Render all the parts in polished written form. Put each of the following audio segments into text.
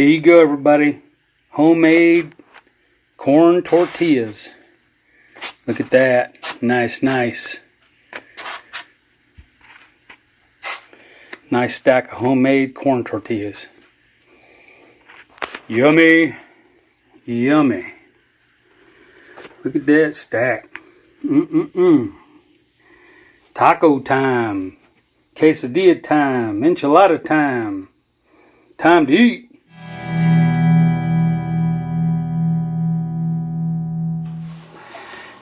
Here you go, everybody. Homemade corn tortillas. Look at that. Nice, nice. Nice stack of homemade corn tortillas. Yummy. Yummy. Look at that stack. Taco time. Quesadilla time. Enchilada time. Time to eat.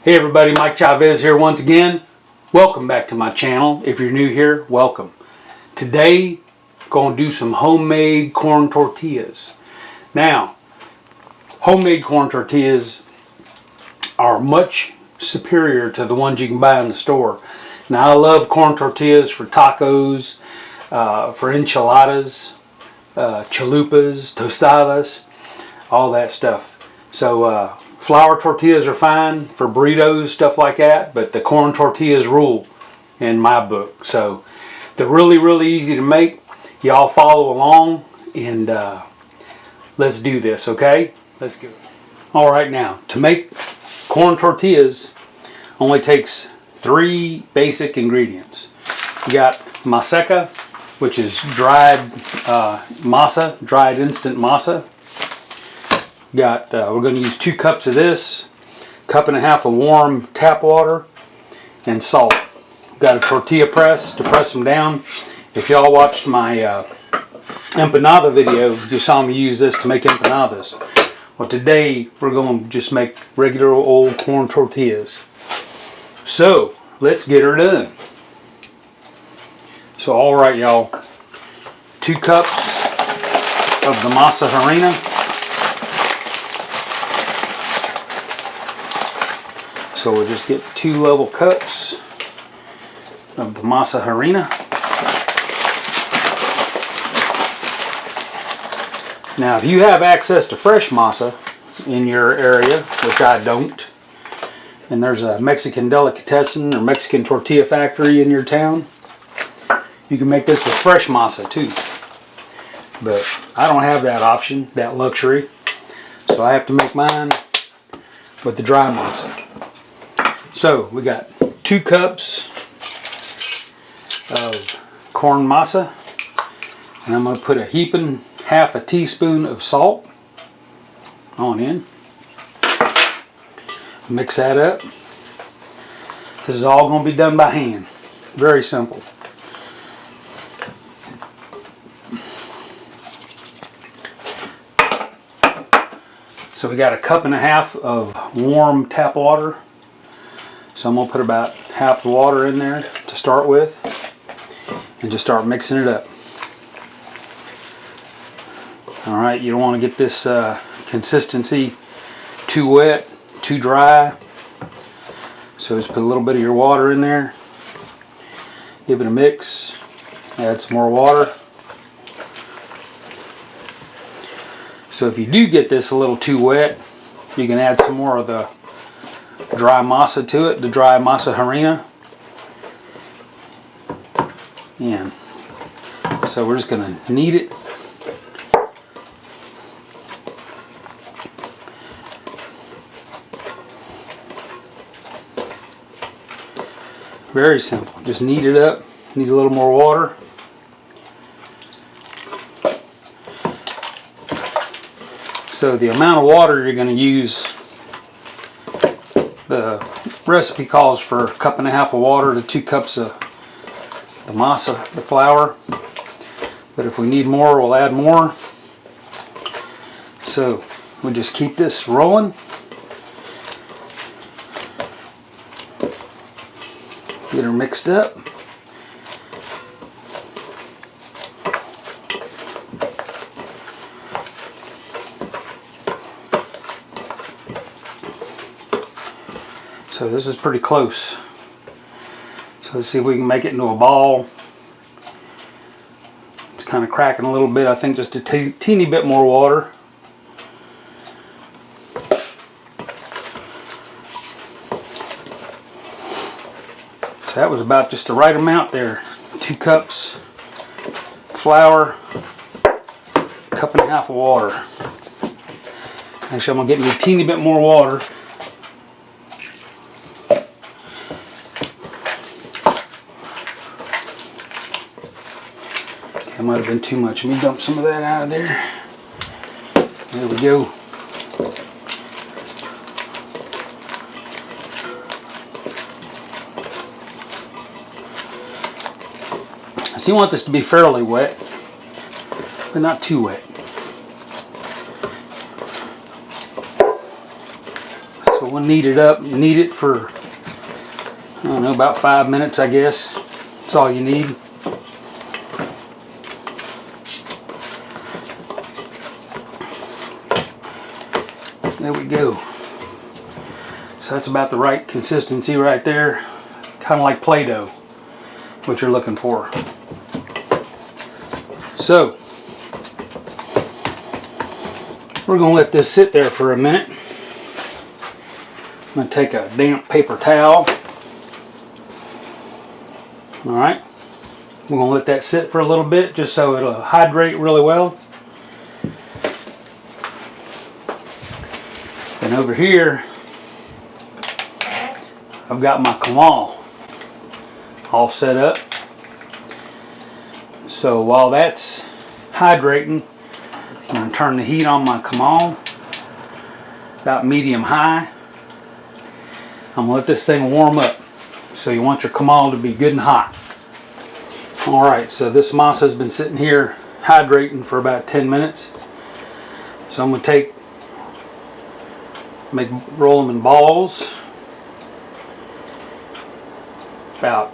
Hey everybody, Mike Chavez here once again. Welcome back to my channel. If you're new here, welcome. Today, going to do some homemade corn tortillas. Now, homemade corn tortillas are much superior to the ones you can buy in the store. Now, I love corn tortillas for tacos, for enchiladas, chalupas, tostadas, all that stuff. So, flour tortillas are fine for burritos, stuff like that, but the corn tortillas rule in my book. So they're really, really easy to make. Y'all follow along and let's do this, okay? Let's go. All right, now to make corn tortillas only takes 3 basic ingredients. You got maseca, which is dried masa, dried instant masa. Got we're going to use 2 cups of this, 1.5 cups of warm tap water, and salt. Got a tortilla press to press them down. If y'all watched my empanada video, you saw me use this to make empanadas. Well, today we're going to just make regular old corn tortillas. So let's get her done. So all right, y'all, 2 cups of the masa harina. So we'll just get 2 level cups of the masa harina. Now, if you have access to fresh masa in your area, which I don't, and there's a Mexican delicatessen or Mexican tortilla factory in your town, you can make this with fresh masa too. But I don't have that option, that luxury, so I have to make mine with the dry masa. So we got 2 cups of corn masa, and I'm going to put a heaping 1/2 teaspoon of salt on in. Mix that up. This is all going to be done by hand. Very simple. So we got 1.5 cups of warm tap water. So I'm going to put about half the water in there to start with and just start mixing it up. Alright, you don't want to get this consistency too wet, too dry. So just put a little bit of your water in there. Give it a mix. Add some more water. So if you do get this a little too wet, you can add some more of the dry masa to it, the dry masa harina. And so we're just going to knead it. Very simple. Just knead it up. Needs a little more water. So the amount of water you're going to use, the recipe calls for 1.5 cups of water to 2 cups of the masa, the flour. But if we need more, we'll add more. So we'll just keep this rolling. Get her mixed up. So this is pretty close. So let's see if we can make it into a ball. It's kind of cracking a little bit. I think just a teeny bit more water. So that was about just the right amount there. 2 cups flour, 1.5 cups of water. Actually, I'm going to get me a teeny bit more water. That might have been too much. Let me dump some of that out of there. There we go. So you want this to be fairly wet, but not too wet. So we'll knead it up. Knead it for, I don't know, about 5 minutes, I guess. That's all you need. There we go. So that's about the right consistency right there. Kind of like Play-Doh, what you're looking for. So we're going to let this sit there for a minute. I'm going to take a damp paper towel. Alright. We're going to let that sit for a little bit just so it'll hydrate really well. And over here, I've got my kamal all set up. So while that's hydrating, I'm going to turn the heat on my kamal about medium high. I'm going to let this thing warm up. So you want your kamal to be good and hot. Alright, so this masa has been sitting here hydrating for about 10 minutes. So I'm going to roll them in balls, about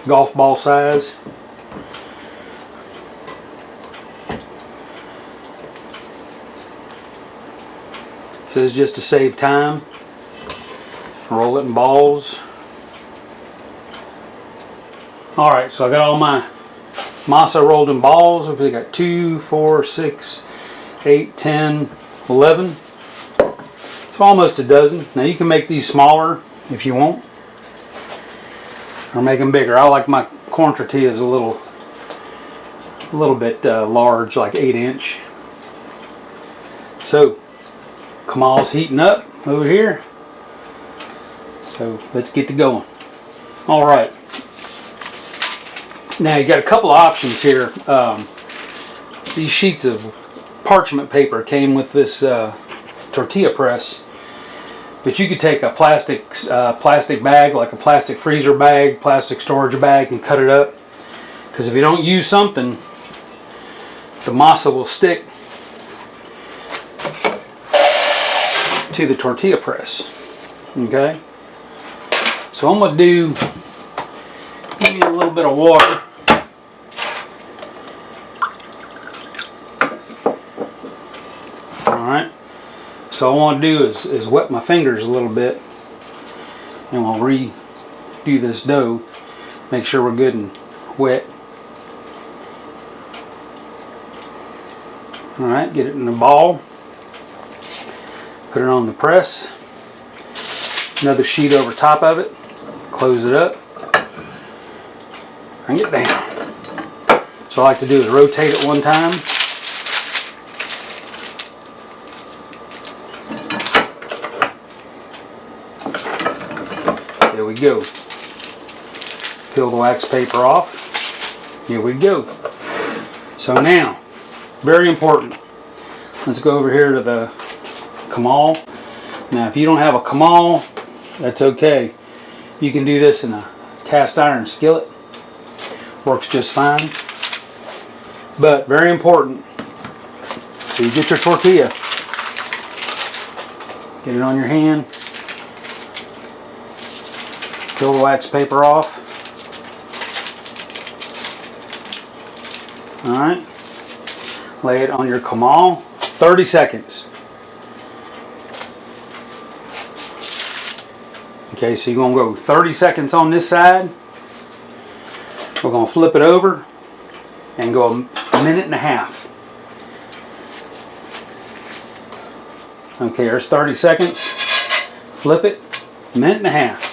golf ball size. So it's just to save time. Roll it in balls. Alright, so I got all my masa rolled in balls. We got 2, 4, 6, 8, 10, 11. It's almost a dozen. Now you can make these smaller if you want, or make them bigger. I like my corn tortillas a little bit large, like 8-inch. So kamal's heating up over here. So let's get to going. All right. Now you got a couple of options here. These sheets of parchment paper came with this Tortilla Press, but you could take a plastic bag, like a plastic freezer bag, plastic storage bag, and cut it up. Because if you don't use something, the masa will stick to the tortilla press. Okay. So I'm going to give me a little bit of water. Alright. So all I want to do is wet my fingers a little bit. And we'll redo this dough. Make sure we're good and wet. Alright, get it in a ball. Put it on the press. Another sheet over top of it. Close it up. Bring it down. So all I like to do is rotate it one time. There we go. Peel the wax paper off. Here we go. So now, very important. Let's go over here to the kamal. Now if you don't have a kamal, that's okay. You can do this in a cast iron skillet. Works just fine. But very important. So you get your tortilla. Get it on your hand. Peel the wax paper off. Alright. Lay it on your kamal. 30 seconds. Okay, so you're going to go 30 seconds on this side. We're going to flip it over and go a minute and a half. Okay, there's 30 seconds. Flip it, minute and a half.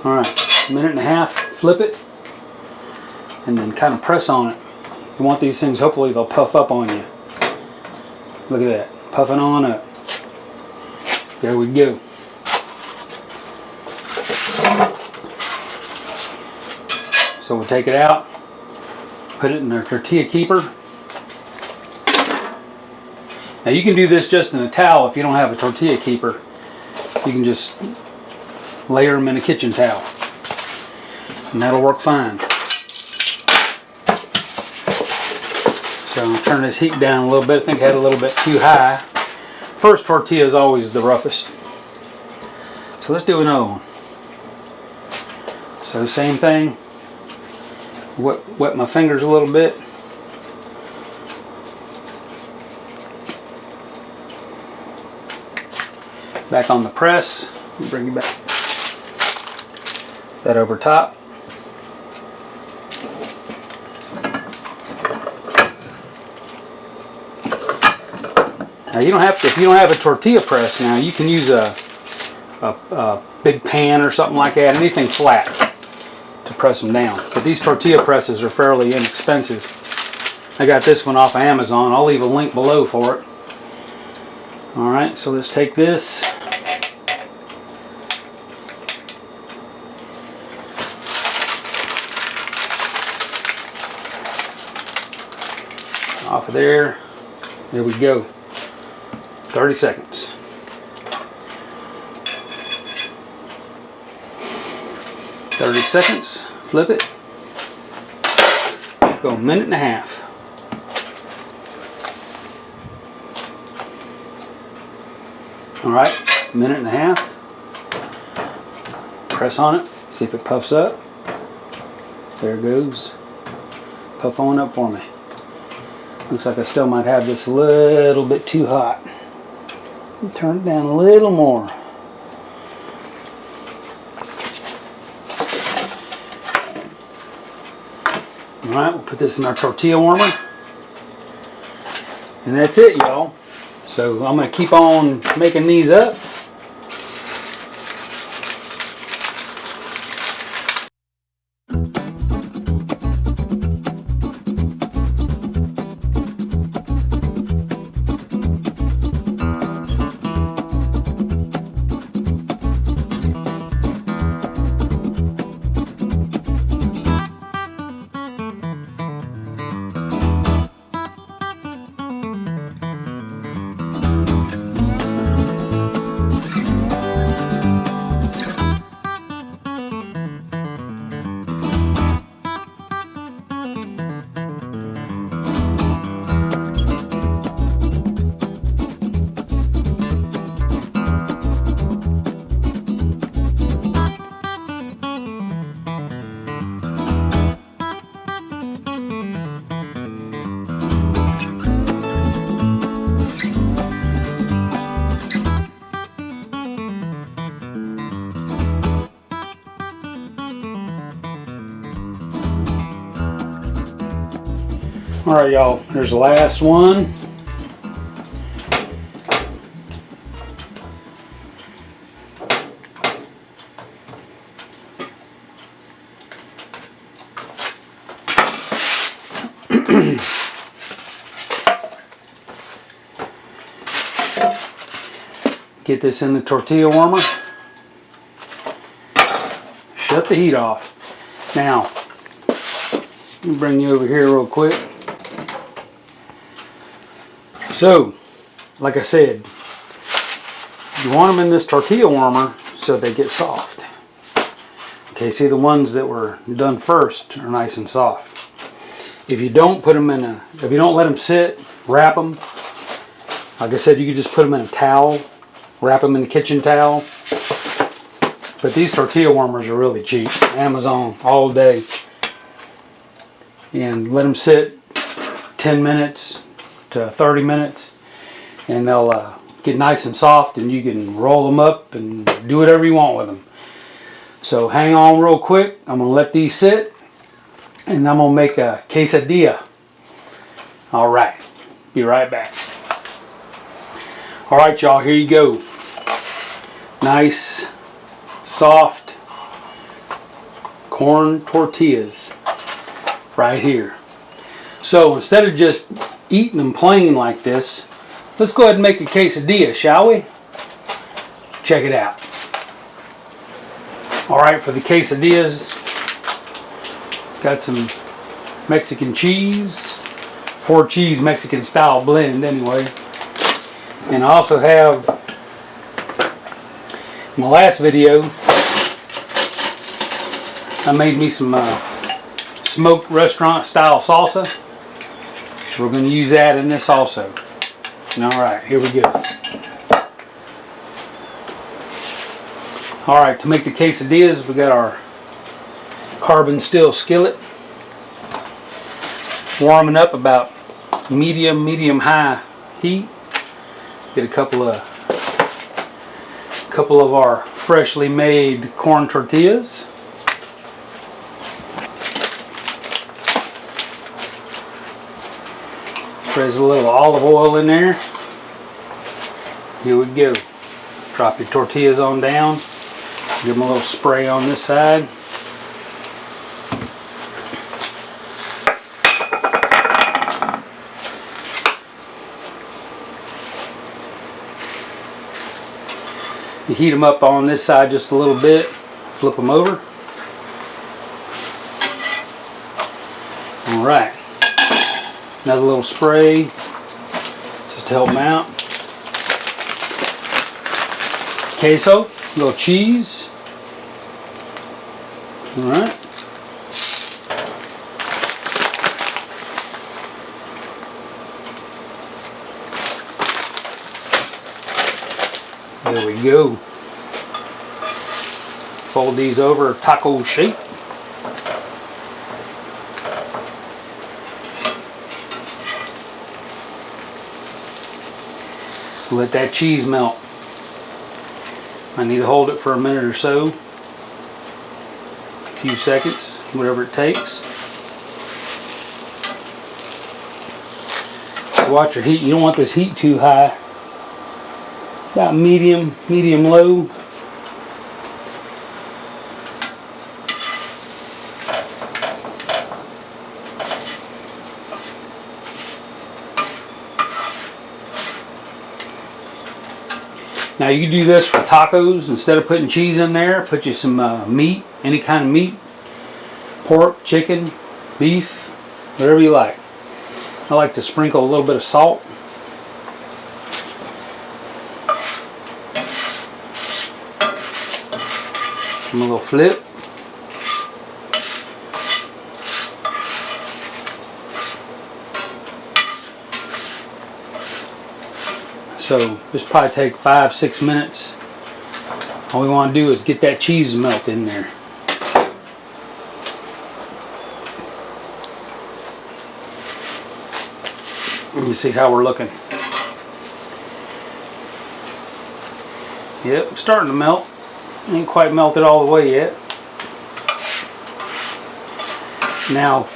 Alright, minute and a half, flip it. and then kind of press on it. You want these things, hopefully they'll puff up on you. Look at that, puffing on up. There we go. So we'll take it out, put it in our tortilla keeper. Now you can do this just in a towel if you don't have a tortilla keeper. You can just layer them in a kitchen towel, and that'll work fine. So I'm turn this heat down a little bit. I think I had a little bit too high. First tortilla is always the roughest. So let's do another one. So same thing. Wet my fingers a little bit. Back on the press. Bring it back. That over top. Now you don't have to, if you don't have a tortilla press now, you can use a big pan or something like that, anything flat to press them down. But these tortilla presses are fairly inexpensive. I got this one off of Amazon. I'll leave a link below for it. Alright, so let's take this. Off of there. There we go. 30 seconds. Flip it. Go a minute and a half. Alright, minute and a half. Press on it, see if it puffs up. There it goes. Puff on up for me. Looks like I still might have this a little bit too hot. Turn it down a little more. Alright, we'll put this in our tortilla warmer. And that's it, y'all. So I'm going to keep on making these up. Alright, y'all, there's the last one. Get this in the tortilla warmer. Shut the heat off. Now, let me bring you over here real quick. So, like I said, you want them in this tortilla warmer so they get soft. Okay, see the ones that were done first are nice and soft. If you don't put them in if you don't let them sit, wrap them. Like I said, you could just put them in a towel, wrap them in a kitchen towel. But these tortilla warmers are really cheap. Amazon all day. And let them sit 10 minutes to 30 minutes, and they'll get nice and soft, and you can roll them up and do whatever you want with them. So hang on real quick. I'm going to let these sit, and I'm going to make a quesadilla. Alright, be right back. Alright, y'all, here you go. Nice, soft corn tortillas right here. So instead of just eating them plain like this, let's go ahead and make a quesadilla, shall we? Check it out. Alright, for the quesadillas, got some Mexican cheese, 4 cheese Mexican style blend anyway. And I also have, in my last video, I made me some smoked restaurant style salsa. So we're going to use that in this also. Alright, here we go. Alright, to make the quesadillas, we got our carbon steel skillet. Warming up about medium high heat. Get a couple of our freshly made corn tortillas. There's a little olive oil in there. Here we go. Drop your tortillas on down. Give them a little spray on this side. You heat them up on this side just a little bit. Flip them over. All right. Another little spray just to help them out. Queso, a little cheese. All right. There we go. Fold these over taco shape. Let that cheese melt. I need to hold it for a minute or so. A few seconds, whatever it takes. Watch your heat. You don't want this heat too high. About medium low. Now you can do this for tacos. Instead of putting cheese in there, put you some meat, any kind of meat. Pork, chicken, beef, whatever you like. I like to sprinkle a little bit of salt. Give them a little flip. So this probably take 5-6 minutes. All we want to do is get that cheese melt in there. You see how we're looking. Yep, starting to melt. Ain't quite melted all the way yet. Now,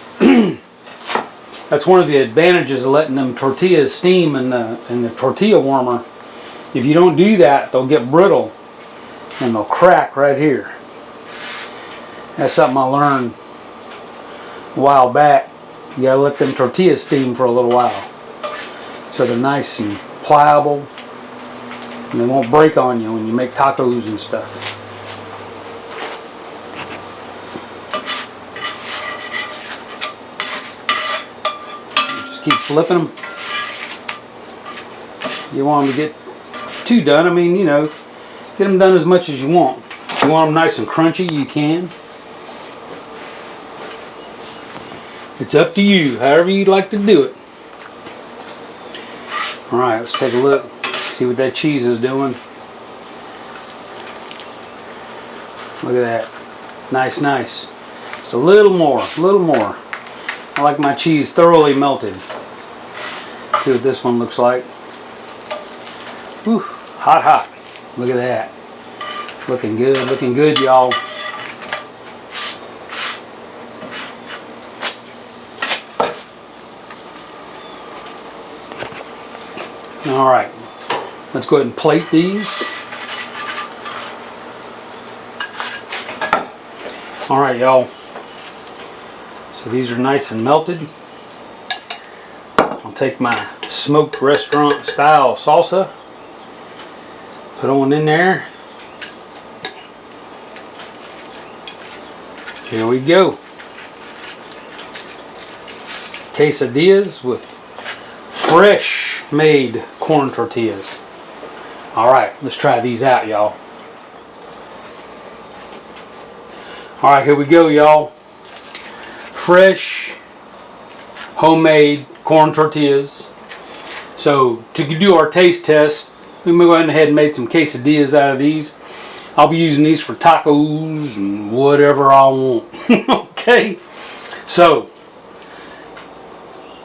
that's one of the advantages of letting them tortillas steam in the tortilla warmer. If you don't do that, they'll get brittle and they'll crack right here. That's something I learned a while back. You gotta let them tortillas steam for a little while, so they're nice and pliable, and they won't break on you when you make tacos and stuff. Just keep flipping them. You want them to get too done. I mean, you know, get them done as much as you want. If you want them nice and crunchy, you can. It's up to you, however you'd like to do it. Alright, let's take a look. See what that cheese is doing. Look at that. Nice, nice. Just a little more, a little more. I like my cheese thoroughly melted. See what this one looks like. Whew, hot, hot. Look at that. Looking good, y'all. Alright, let's go ahead and plate these. Alright, y'all. So So these are nice and melted. I'll take my smoked restaurant style salsa, put on in there. Here we go. Quesadillas with fresh made corn tortillas. Alright, let's try these out, y'all. Alright, here we go, y'all. Fresh homemade corn tortillas. So to do our taste test, we went ahead and made some quesadillas out of these. I'll be using these for tacos and whatever I want. Okay, so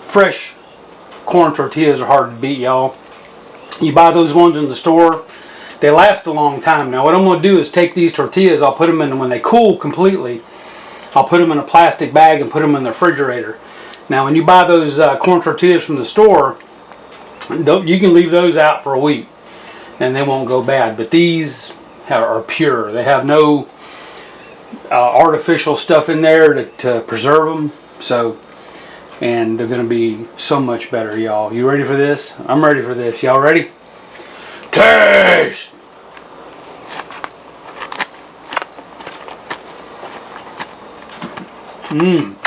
fresh corn tortillas are hard to beat, y'all. You buy those ones in the store, they last a long time. Now what I'm going to do is take these tortillas, I'll put them in, when they cool completely, I'll put them in a plastic bag and put them in the refrigerator. Now when you buy those corn tortillas from the store, you can leave those out for a week and they won't go bad. But these are pure. They have no artificial stuff in there to preserve them. So, and they're going to be so much better, y'all. You ready for this? I'm ready for this. Y'all ready? Taste! Mmm.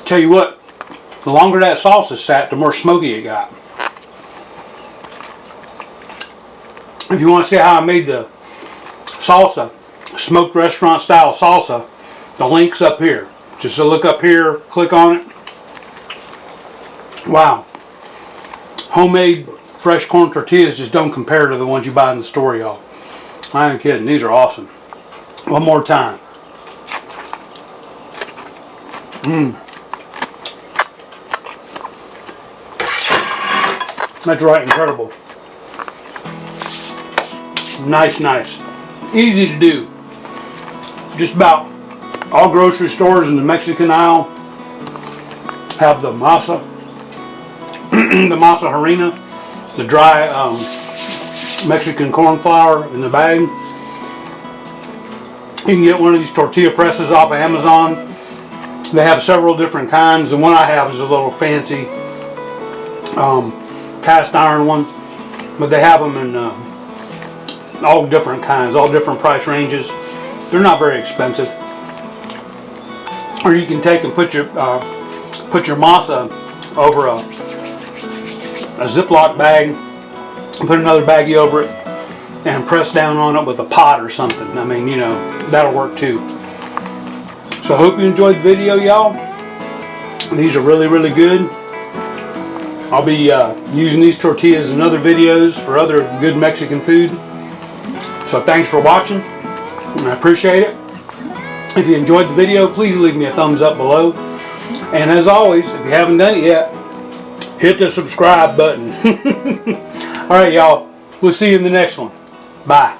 Tell you what, the longer that salsa sat, the more smoky it got. If you want to see how I made the salsa, smoked restaurant style salsa, the link's up here. Just to look up here, click on it. Wow. Homemade fresh corn tortillas just don't compare to the ones you buy in the store, y'all. I ain't kidding. These are awesome. One more time. Mmm. That's right, incredible. Nice, nice. Easy to do. Just about all grocery stores in the Mexican aisle have the masa, the masa harina, the dry Mexican corn flour in the bag. You can get one of these tortilla presses off of Amazon. They have several different kinds. The one I have is a little fancy cast iron one, but they have them in all different kinds, all different price ranges. They're not very expensive. Or you can take and put your masa over a Ziploc bag, put another baggie over it, and press down on it with a pot or something. I mean, you know, that'll work too. So I hope you enjoyed the video, y'all. These are really, really good. I'll be using these tortillas in other videos for other good Mexican food. So thanks for watching, and I appreciate it. If you enjoyed the video, please leave me a thumbs up below. And as always, if you haven't done it yet, hit the subscribe button. Alright, y'all. We'll see you in the next one. Bye.